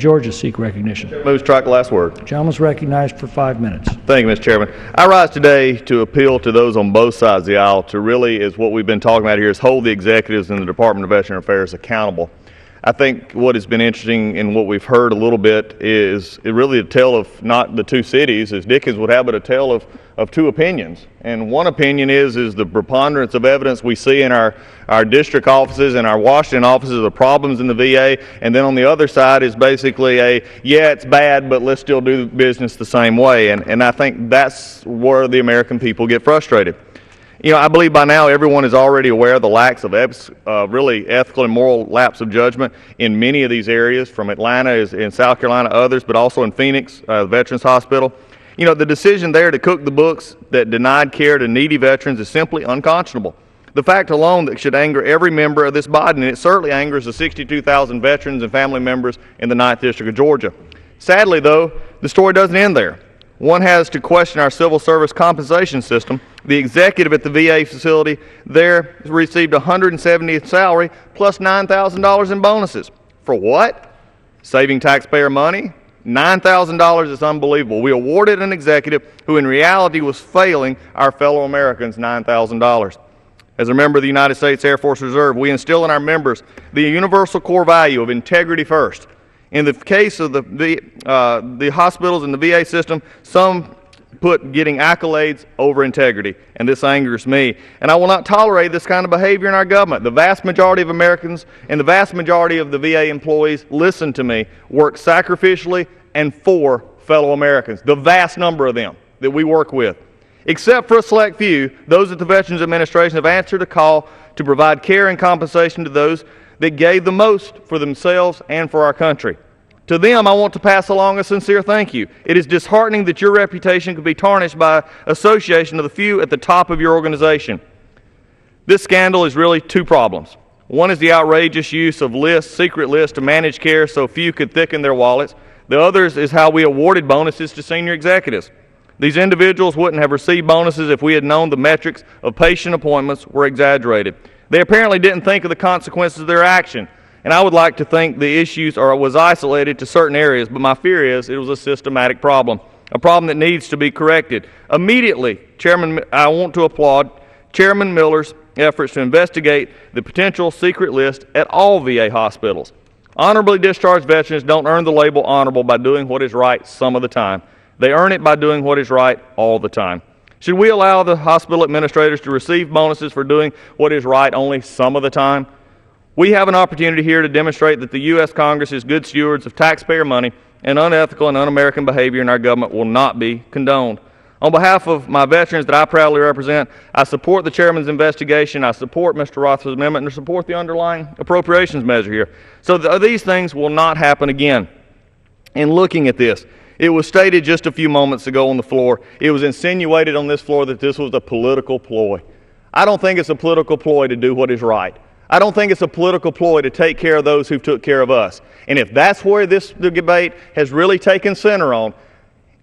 Georgia seek recognition. Move to strike the last word. The gentleman is recognized for 5 minutes. Thank you, Mr. Chairman. I rise today to appeal to those on both sides of the aisle to really, is what we've been talking about here, is hold the executives in the Department of Veteran Affairs accountable. I think what has been interesting and what we've heard a little bit is really a tale of not the two cities, as Dickens would have it, a tale of two opinions. And one opinion is the preponderance of evidence we see in our district offices and our Washington offices of the problems in the VA, and then on the other side is basically yeah, it's bad, but let's still do business the same way. And I think that's where the American people get frustrated. You know, I believe by now everyone is already aware of the lacks of really ethical and moral lapse of judgment in many of these areas, from Atlanta, in South Carolina, others, but also in Phoenix, the Veterans Hospital. You know, the decision there to cook the books that denied care to needy veterans is simply unconscionable. The fact alone that should anger every member of this body, and it certainly angers the 62,000 veterans and family members in the 9th District of Georgia. Sadly, though, the story doesn't end there. One has to question our civil service compensation system. The executive at the VA facility there received a $170th salary plus $9,000 in bonuses. For what? Saving taxpayer money? $9,000 is unbelievable. We awarded an executive who in reality was failing our fellow Americans $9,000. As a member of the United States Air Force Reserve, we instill in our members the universal core value of integrity first. In the case of the hospitals in the VA system, some put getting accolades over integrity, and this angers me. And I will not tolerate this kind of behavior in our government. The vast majority of Americans and the vast majority of the VA employees, listen to me, work sacrificially and for fellow Americans, the vast number of them that we work with. Except for a select few, those at the Veterans Administration have answered a call to provide care and compensation to those that gave the most for themselves and for our country. To them, I want to pass along a sincere thank you. It is disheartening that your reputation could be tarnished by association of the few at the top of your organization. This scandal is really two problems. One is the outrageous use of secret lists to manage care so few could thicken their wallets. The other is how we awarded bonuses to senior executives. These individuals wouldn't have received bonuses if we had known the metrics of patient appointments were exaggerated. They apparently didn't think of the consequences of their action. And I would like to think the issues was isolated to certain areas, but my fear is it was a systematic problem, a problem that needs to be corrected. Immediately, I want to applaud Chairman Miller's efforts to investigate the potential secret list at all VA hospitals. Honorably discharged veterans don't earn the label honorable by doing what is right some of the time. They earn it by doing what is right all the time. Should we allow the hospital administrators to receive bonuses for doing what is right only some of the time? We have an opportunity here to demonstrate that the U.S. Congress is good stewards of taxpayer money, and unethical and un-American behavior in our government will not be condoned. On behalf of my veterans that I proudly represent, I support the Chairman's investigation, I support Mr. Roth's amendment, and I support the underlying appropriations measure here. So these things will not happen again. In looking at this, it was stated just a few moments ago on the floor, it was insinuated on this floor that this was a political ploy. I don't think it's a political ploy to do what is right. I don't think it's a political ploy to take care of those who took care of us. And if that's where the debate has really taken center on,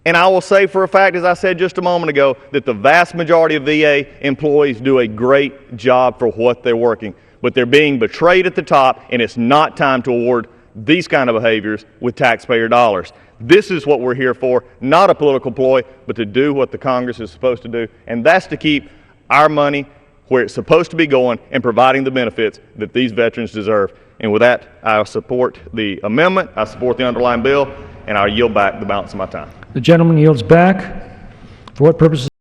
and I will say for a fact, as I said just a moment ago, that the vast majority of VA employees do a great job for what they're working. But they're being betrayed at the top, and it's not time to award these kind of behaviors with taxpayer dollars. This is what we're here for, not a political ploy, but to do what the Congress is supposed to do, and that's to keep our money where it's supposed to be going and providing the benefits that these veterans deserve. And with that, I support the amendment, I support the underlying bill, and I'll yield back the balance of my time. The gentleman yields back. For what purposes?